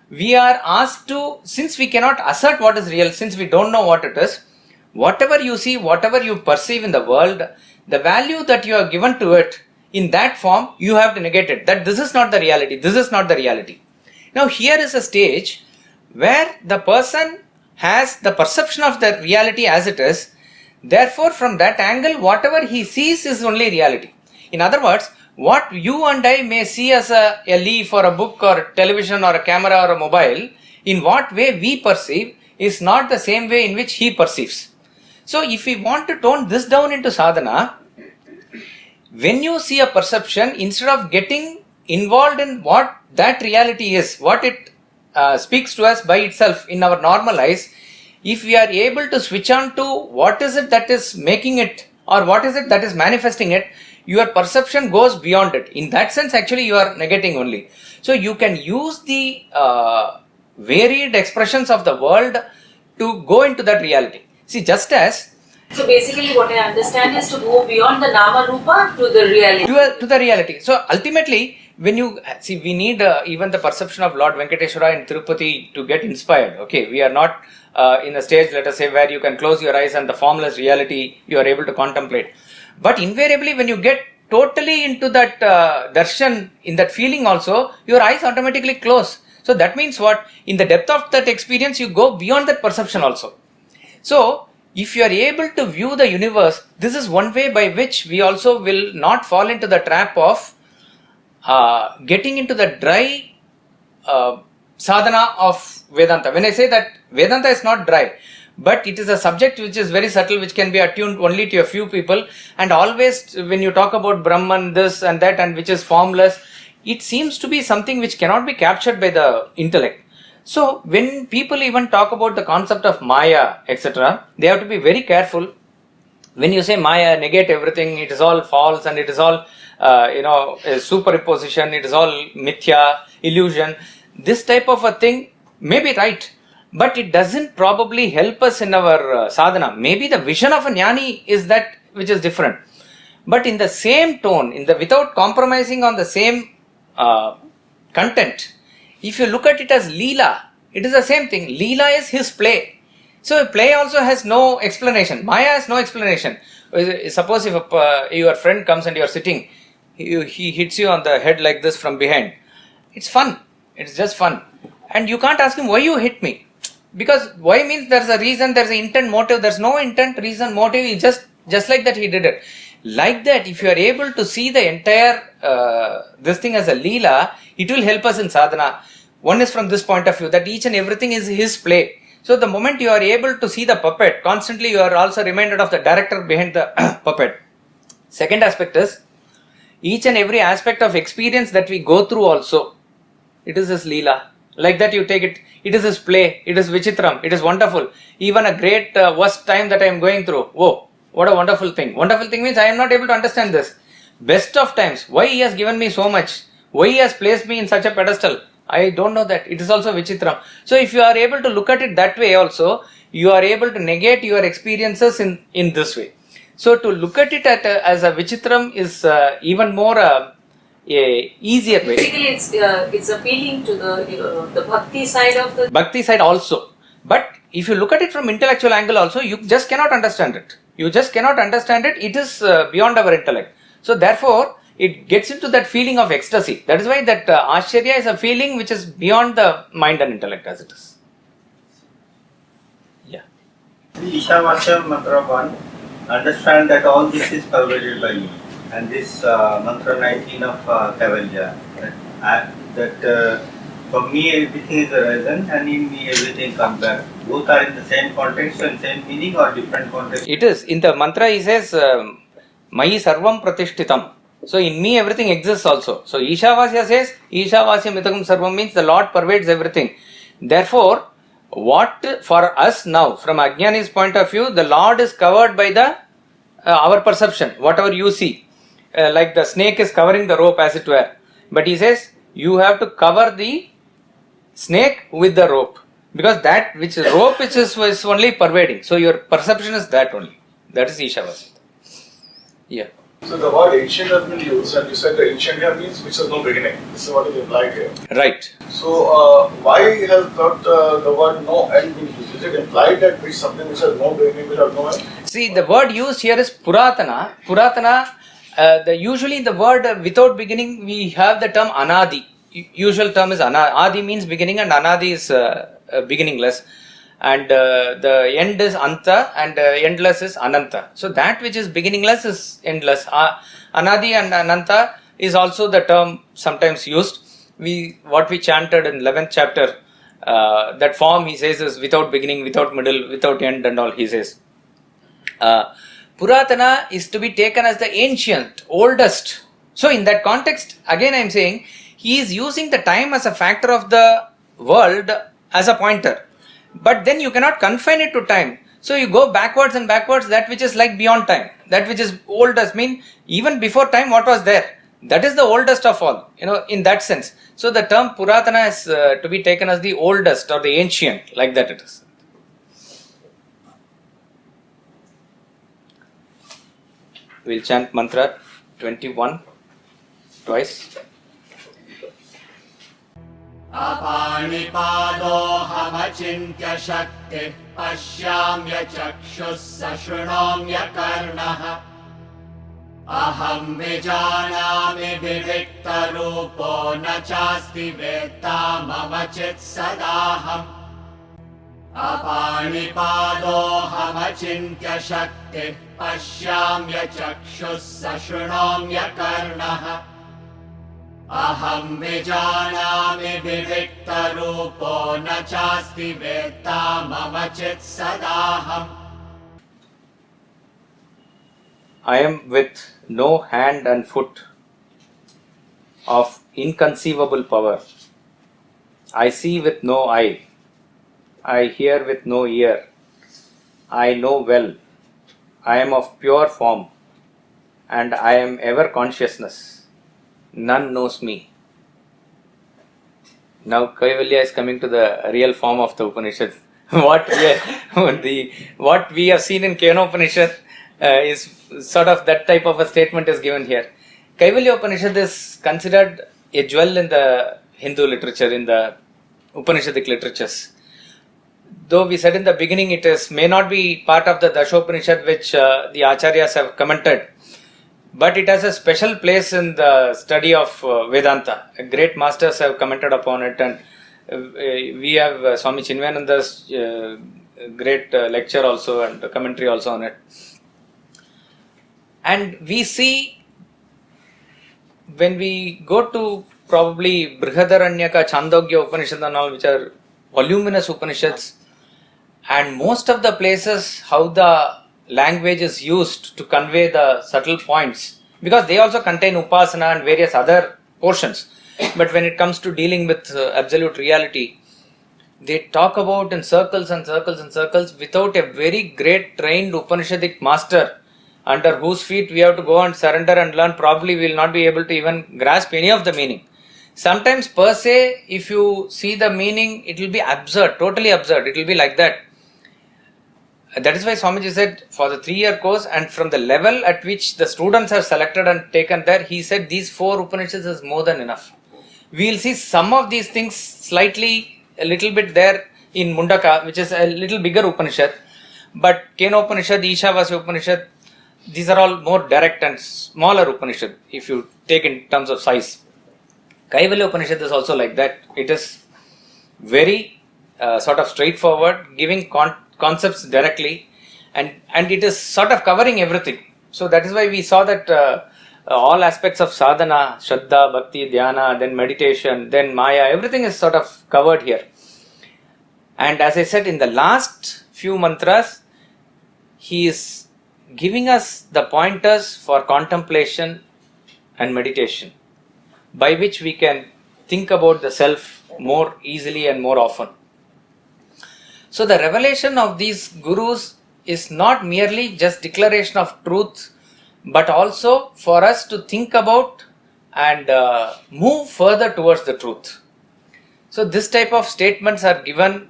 we are asked to, since we cannot assert what is real, since we don't know what it is, whatever you see, whatever you perceive in the world, the value that you have given to it in that form, you have to negate it. That this is not the reality, this is not the reality. Now here is a stage where the person has the perception of the reality as it is. Therefore, from that angle, whatever he sees is only reality. In other words, what you and I may see as a leaf or a book or a television or a camera or a mobile, in what way we perceive is not the same way in which he perceives. So, if we want to tone this down into sadhana, when you see a perception, instead of getting involved in what that reality is, what it speaks to us by itself in our normal eyes, if we are able to switch on to what is it that is making it or what is it that is manifesting it, your perception goes beyond it. In that sense, actually, you are negating only. So, you can use the varied expressions of the world to go into that reality. See, just as... So, basically, what I understand is to go beyond the Nama Rupa to the reality. To the reality. So, ultimately, when you see, we need even the perception of Lord Venkateshwara in Tirupati to get inspired. Okay, we are not in a stage, let us say, where you can close your eyes and the formless reality you are able to contemplate. But invariably, when you get totally into that darshan, in that feeling also, your eyes automatically close. So that means what? In the depth of that experience, you go beyond that perception also. So, if you are able to view the universe, this is one way by which we also will not fall into the trap of getting into the dry sadhana of Vedanta. When I say that Vedanta is not dry, but it is a subject which is very subtle, which can be attuned only to a few people, and always when you talk about Brahman, this and that, and which is formless, it seems to be something which cannot be captured by the intellect. So when people even talk about the concept of Maya, etc., they have to be very careful. When you say Maya, negate everything, it is all false and it is all a superimposition, it is all mithya, illusion. This type of a thing may be right, but it doesn't probably help us in our sadhana. Maybe the vision of a jnani is that which is different. But in the same tone, without compromising on the same content, if you look at it as Leela, it is the same thing. Leela is his play. So play also has no explanation. Maya has no explanation. Suppose if your friend comes and you are sitting, he hits you on the head like this from behind. It's fun. It's just fun. And you can't ask him, why you hit me? Because why means there's a reason, there's an intent, motive. There's no intent, reason, motive. He just like that he did it. Like that, if you are able to see the entire this thing as a leela, it will help us in sadhana. One is from this point of view, that each and everything is his play. So the moment you are able to see the puppet, constantly you are also reminded of the director behind the puppet. Second aspect is, each and every aspect of experience that we go through also, it is his leela. Like that you take it, it is his play, it is vichitram, it is wonderful. Even a great worst time that I am going through, whoa, what a wonderful thing. Wonderful thing means I am not able to understand this. Best of times, why he has given me so much, why he has placed me in such a pedestal, I don't know that. It is also vichitram. So if you are able to look at it that way also, you are able to negate your experiences in this way. So to look at it as a vichitram is even more a easier way. Basically, it's appealing to the bhakti side of the Bhakti side also. But if you look at it from intellectual angle also, you just cannot understand it. You just cannot understand it. It is beyond our intellect. So therefore, it gets into that feeling of ecstasy. That is why that Ashcharya is a feeling which is beyond the mind and intellect as it is. Yeah. The Ishavasya mantra 1, understand that all this is pervaded by me. And this mantra 19 of Kaivalya, that for me everything is arisen and in me everything comes back. Both are in the same context and same meaning or different context? It is. In the mantra he says, Mayi sarvam pratishtitam. So in me everything exists also. So Ishavasya says, Ishavasya mitagam sarvam means the Lord pervades everything. Therefore, what for us now, from Ajnani's point of view, the Lord is covered by the our perception, whatever you see. Like the snake is covering the rope as it were. But he says, you have to cover the snake with the rope. Because that which is rope which is only pervading. So your perception is that only. That is Ishavasya. Yeah. So the word ancient has been used, and you said the ancient here means which has no beginning. This is what is implied here. Right. So why has not the word no end been used? Is it implied that which something which has no beginning will have no end? See, the word used here is Puratana. Puratana, usually the word without beginning, we have the term Anadi. Usual term is Anadi. Adi means beginning and Anadi is beginningless. And the end is Anta and endless is Ananta. So that which is beginningless is endless. Anadi and Ananta is also the term sometimes used. What we chanted in 11th chapter, that form he says is without beginning, without middle, without end and all he says. Puratana is to be taken as the ancient, oldest. So in that context, again I am saying, he is using the time as a factor of the world as a pointer. But then you cannot confine it to time. So you go backwards and backwards, that which is like beyond time. That which is oldest, mean even before time what was there. That is the oldest of all, in that sense. So the term Puratana is to be taken as the oldest or the ancient, like that it is. We'll chant mantra 21 twice. अपाणिपादोऽहमचिन्त्य शक्तिः पश्याम्य चक्षुः सशृणोम्य कर्णः अहं विजानामि विविक्तरूपो न चास्ति वेत्ता मम चित् सदाहम् अपाणिपादोऽहमचिन्त्य शक्तिः पश्याम्य चक्षुः सशृणोम्य कर्णः अहं विजानामि विविक्तरूपो न चास्ति वेत्ता मम चित् सदाहम् I am with no hand and foot of inconceivable power. I see with no eye. I hear with no ear. I know well. I am of pure form and I am ever consciousness. None knows me. Now Kaivalya is coming to the real form of the Upanishad. What we have seen in Upanishad is sort of that type of a statement is given here. Kaivalya Upanishad is considered a jewel in the Hindu literature, in the Upanishadic literatures. though we said in the beginning it may not be part of the Dashopanishad which the Acharyas have commented, but it has a special place in the study of Vedanta. Great masters have commented upon it, and we have Swami Chinmayananda's great lecture also and commentary also on it. And we see, when we go to probably Brihadaranyaka, Chandogya Upanishad and all, which are voluminous Upanishads, and most of the places how the language is used to convey the subtle points, because they also contain upasana and various other portions, but when it comes to dealing with absolute reality, they talk about in circles and circles and circles without a very great trained Upanishadic master under whose feet we have to go and surrender and learn. Probably we will not be able to even grasp any of the meaning. Sometimes per se, if you see the meaning, it will be absurd, totally absurd. It will be like that. That is why Swamiji said for the 3-year course, and from the level at which the students have selected and taken there, he said these 4 Upanishads is more than enough. We will see some of these things slightly, a little bit there in Mundaka, which is a little bigger Upanishad, but Kena Upanishad, Ishavasya Upanishad, these are all more direct and smaller Upanishad if you take in terms of size. Kaivalya Upanishad is also like that. It is very sort of straightforward, giving concepts directly, and it is sort of covering everything. So that is why we saw that all aspects of sadhana, shraddha, bhakti, dhyana, then meditation, then maya, everything is sort of covered here. And as I said, in the last few mantras, he is giving us the pointers for contemplation and meditation, by which we can think about the self more easily and more often. So the revelation of these gurus is not merely just declaration of truth, but also for us to think about and move further towards the truth. So this type of statements are given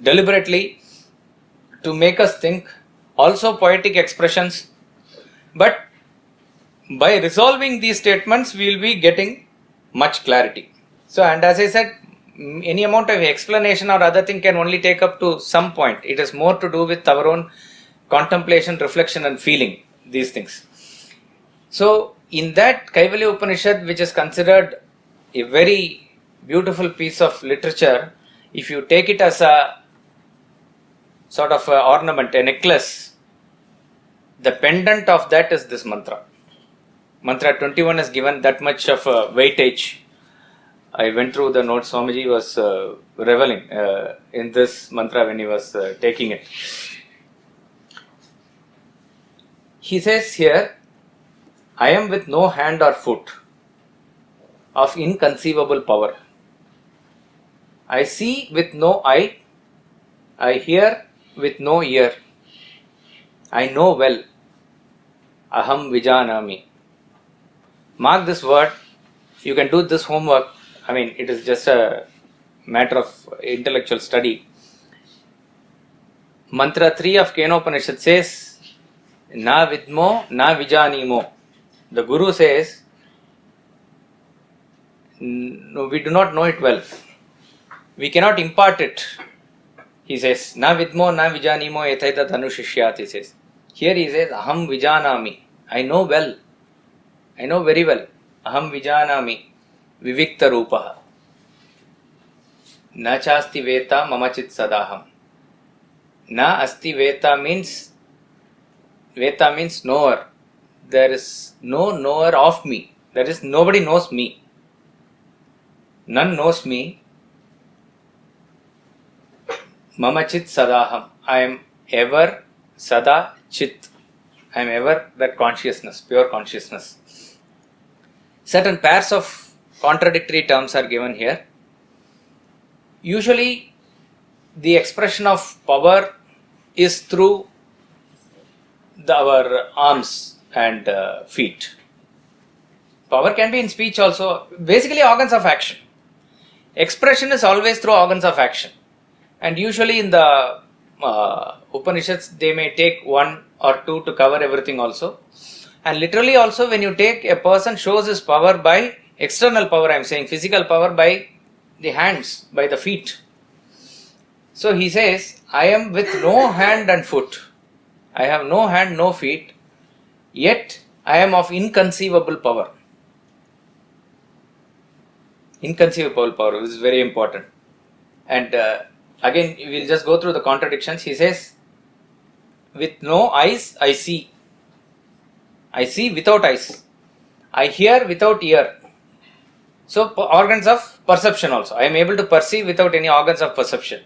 deliberately to make us think, also poetic expressions, but by resolving these statements we will be getting much clarity. So, and as I said, any amount of explanation or other thing can only take up to some point. It is more to do with our own contemplation, reflection and feeling these things. So in that Kaivalya Upanishad, which is considered a very beautiful piece of literature, if you take it as a sort of a ornament, a necklace, the pendant of that is this mantra. Mantra 21 is given that much of a weightage. I went through the notes. Swamiji was reveling in this mantra when he was taking it. He says here, I am with no hand or foot, of inconceivable power. I see with no eye, I hear with no ear. I know well, aham vijanami. Mark this word. You can do this homework. I mean, it is just a matter of intellectual study. Mantra 3 of Kenopanishad says, Na vidmo, na vijanimo. The Guru says, no, we do not know it well. We cannot impart it. He says, Na vidmo, na vijanimo ethaitat anushishyat, he says. Here he says, aham vijanami. I know well. I know very well. Aham vijanami. Vivikta rupaha. Na chasti veta mamachit sadaham. Na asti veta means knower. There is no knower of me. That is, nobody knows me. None knows me. Mamachit sadaham. I am ever sada chit. I am ever that consciousness, pure consciousness. Certain pairs of contradictory terms are given here. Usually, the expression of power is through our arms and feet. Power can be in speech also. Basically, organs of action. Expression is always through organs of action. And usually in the Upanishads, they may take 1 or 2 to cover everything also. And literally also, when you take a person shows his power by external power, I am saying physical power by the hands, by the feet. So he says, I am with no hand and foot. I have no hand, no feet, yet I am of inconceivable power. Inconceivable power is very important. And again, we will just go through the contradictions. He says, with no eyes, I see. I see without eyes. I hear without ear. So, organs of perception also. I am able to perceive without any organs of perception.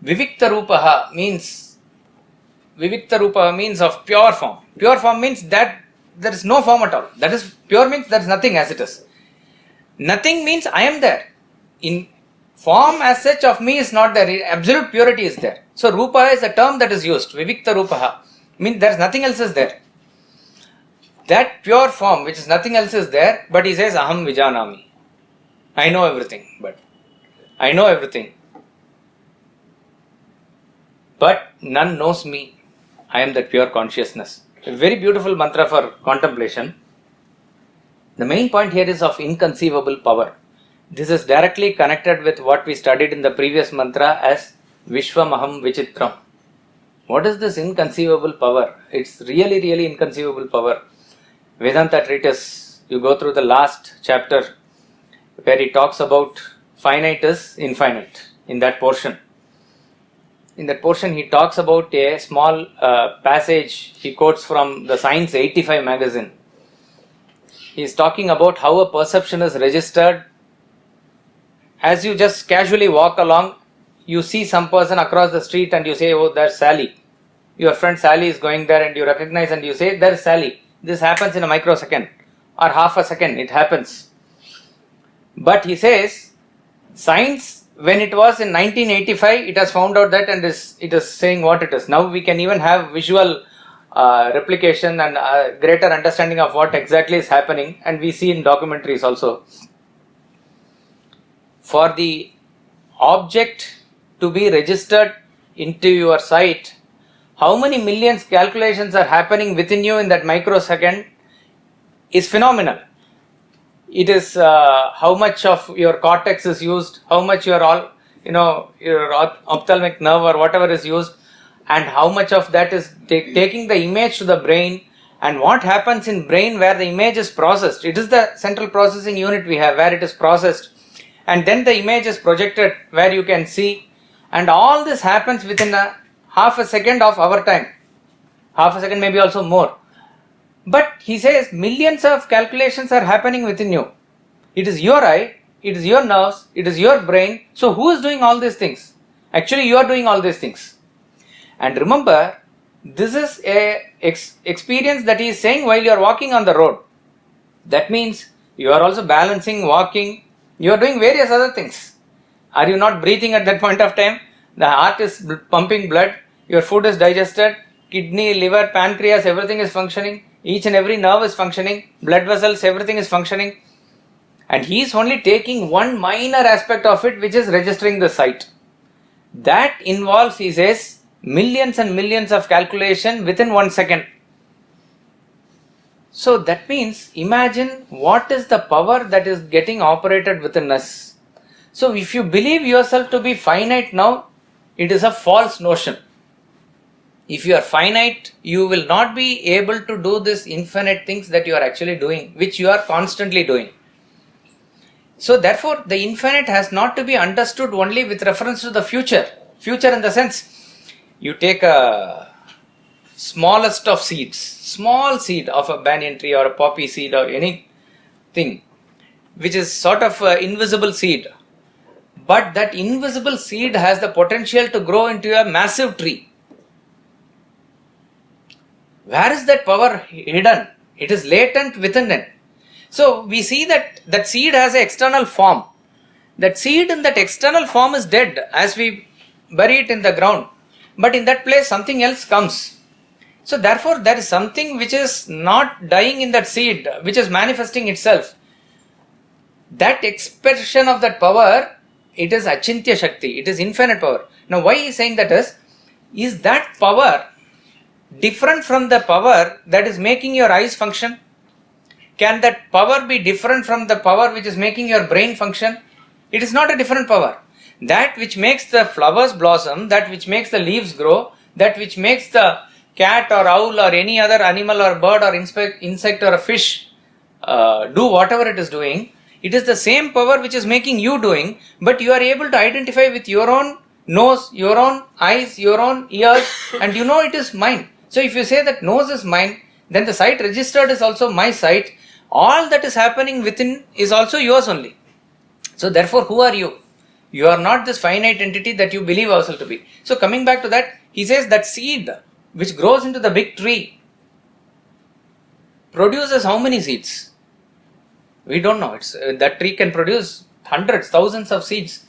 Vivikta Rupaha means of pure form. Pure form means that there is no form at all. That is, pure means there is nothing as it is. Nothing means I am there. In form as such of me is not there. Absolute purity is there. So Rupa is a term that is used. Vivikta Rupaha means there is nothing else is there. That pure form which is nothing else is there, but he says Aham Vijanami. I know everything, but none knows me. I am that pure consciousness. A very beautiful mantra for contemplation. The main point here is of inconceivable power. This is directly connected with what we studied in the previous mantra as Vishwamaham Vichitram. What is this inconceivable power? It's really, really inconceivable power. Vedanta treatise, you go through the last chapter where he talks about finite is infinite in that portion. In that portion, he talks about a small passage he quotes from the Science 85 magazine. He is talking about how a perception is registered. As you just casually walk along, you see some person across the street and you say, oh, there's Sally. Your friend Sally is going there and you recognize and you say, there's Sally. This happens in a microsecond or half a second, it happens. But he says, science, when it was in 1985, it has found out that and it is saying what it is. Now we can even have visual replication and greater understanding of what exactly is happening, and we see in documentaries also. For the object to be registered into your sight, how many millions calculations are happening within you in that microsecond is phenomenal. It is how much of your cortex is used, how much your ophthalmic nerve or whatever is used, and how much of that is taking the image to the brain, and what happens in brain where the image is processed. It is the central processing unit we have where it is processed, and then the image is projected where you can see, and all this happens within a half a second of our time. Half a second, maybe also more. But he says millions of calculations are happening within you. It is your eye, it is your nerves, it is your brain. So who is doing all these things? Actually, you are doing all these things. And remember, this is a experience that he is saying while you are walking on the road. That means you are also balancing, walking, you are doing various other things. Are you not breathing at that point of time? The heart is pumping blood, your food is digested, kidney, liver, pancreas, everything is functioning. Each and every nerve is functioning, blood vessels, everything is functioning. And he is only taking one minor aspect of it, which is registering the sight. That involves, he says, millions and millions of calculation within 1 second. So that means, imagine what is the power that is getting operated within us. So if you believe yourself to be finite now, it is a false notion. If you are finite, you will not be able to do this infinite things that you are actually doing, which you are constantly doing. So therefore, the infinite has not to be understood only with reference to the future. Future in the sense, you take a smallest of seeds, small seed of a banyan tree or a poppy seed or anything, which is sort of an invisible seed. But that invisible seed has the potential to grow into a massive tree. Where is that power hidden? It is latent within it. So we see that seed has an external form. That seed in that external form is dead as we bury it in the ground. But in that place something else comes. So therefore there is something which is not dying in that seed, which is manifesting itself. That expression of that power, it is Achintya Shakti, it is infinite power. Now why he is saying that is that power different from the power that is making your eyes function? Can that power be different from the power which is making your brain function? It is not a different power. That which makes the flowers blossom, that which makes the leaves grow, that which makes the cat or owl or any other animal or bird or insect or a fish do whatever it is doing, it is the same power which is making you doing, but you are able to identify with your own nose, your own eyes, your own ears, and you know it is mine. So if you say that nose is mine, then the sight registered is also my sight. All that is happening within is also yours only. So therefore, who are you? You are not this finite entity that you believe yourself to be. So coming back to that, he says that seed which grows into the big tree produces how many seeds? We don't know. That tree can produce hundreds, thousands of seeds.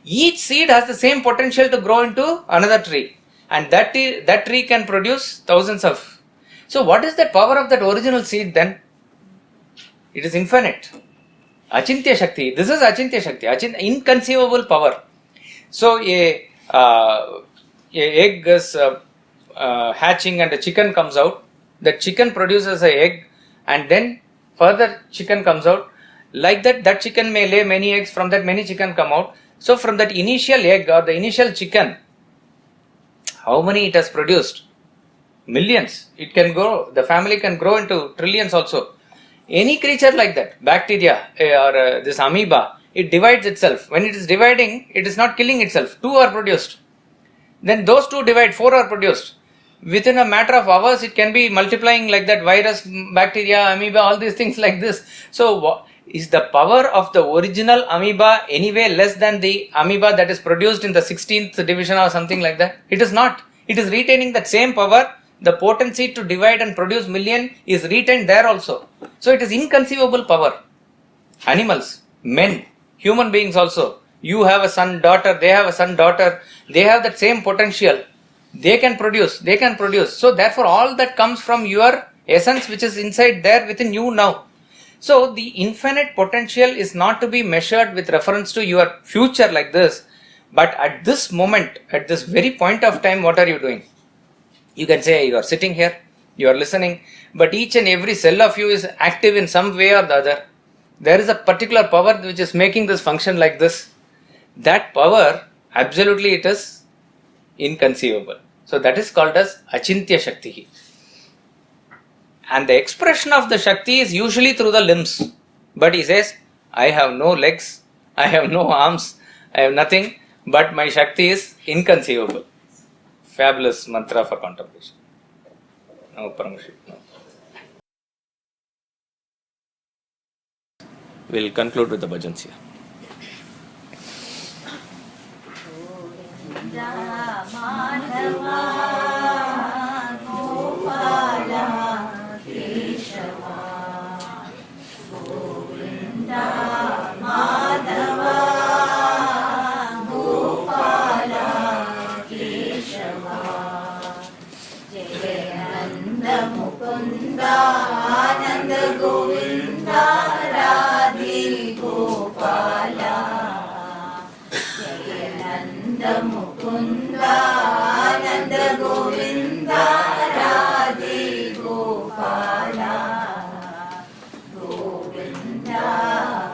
Each seed has the same potential to grow into another tree, and that tree can produce thousands of. So what is the power of that original seed then? It is infinite. Achintya Shakti. This is Achintya Shakti. Inconceivable power. So a egg is hatching and a chicken comes out. The chicken produces an egg, and then further chicken comes out. Like that chicken may lay many eggs. From that many chicken come out. So from that initial egg or the initial chicken, how many it has produced? Millions. It can grow. The family can grow into trillions also. Any creature like that, bacteria or this amoeba, it divides itself. When it is dividing, it is not killing itself. 2 are produced. Then those 2 divide, 4 are produced. Within a matter of hours, it can be multiplying like that, virus, bacteria, amoeba, all these things like this. So is the power of the original amoeba anyway less than the amoeba that is produced in the 16th division or something like that? It is not. It is retaining that same power. The potency to divide and produce million is retained there also. So it is inconceivable power. Animals, men, human beings also. You have a son, daughter, they have a son, daughter. They have that same potential. They can produce. So therefore all that comes from your essence which is inside there within you now. So the infinite potential is not to be measured with reference to your future like this. But at this moment, at this very point of time, what are you doing? You can say you are sitting here, you are listening, but each and every cell of you is active in some way or the other. There is a particular power which is making this function like this. That power, absolutely it is inconceivable. So that is called as Achintya Shakti. And the expression of the Shakti is usually through the limbs. But he says, I have no legs, I have no arms, I have nothing, but my Shakti is inconceivable. Fabulous mantra for contemplation. No permission. No. We'll conclude with the bhajans here. Ananda Govinda Radhe Gopala Jayananda Mukunda Ananda Govinda Radhe Gopala Govinda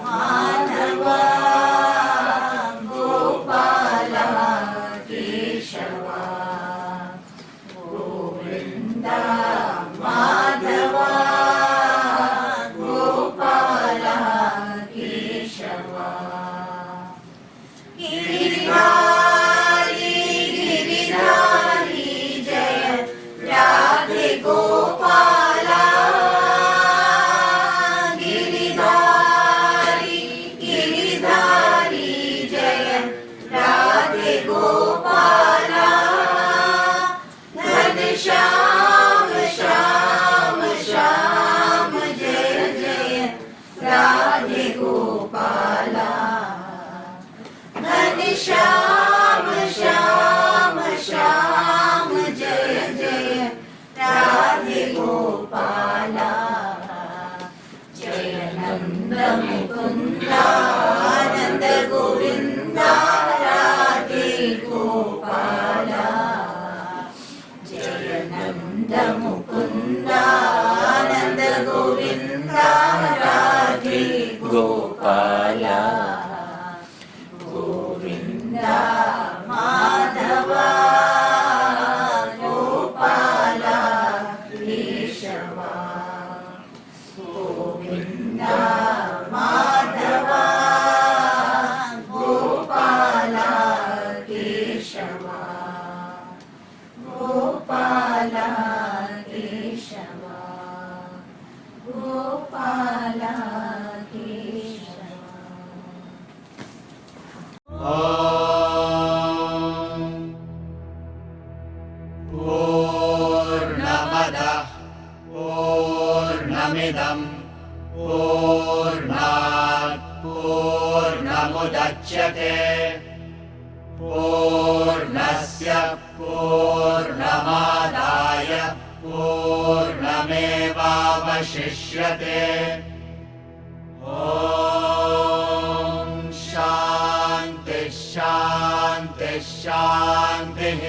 Madhava Gopala Keshava Govinda Madhava Gopala Keshava Giridhari Giridhari Jaya Radhe Gopala Giridhari Giridhari Jaya Radhe Gopala Ghanshyam Shyam Shyam Jaya Jaya Radhe Gopala Ghanshyam Shyam Shyam Jaya Jaya Radhe Gopala Jayananda Mukunda Ananda Govinda Radhe Gopala Jayananda Mukunda Ananda Govinda Radhe Gopala Govinda Govind Madhav Gopal Keshav Gopal Keshav Gopal Keshav. पूर्णमदः पूर्णमिदं पूर्णात् पूर्णमुदच्यते पूर्णस्य पूर्णमादाय पूर्णमेवावशिष्यते। ॐ शान्तिः शान्तिः शान्तिः।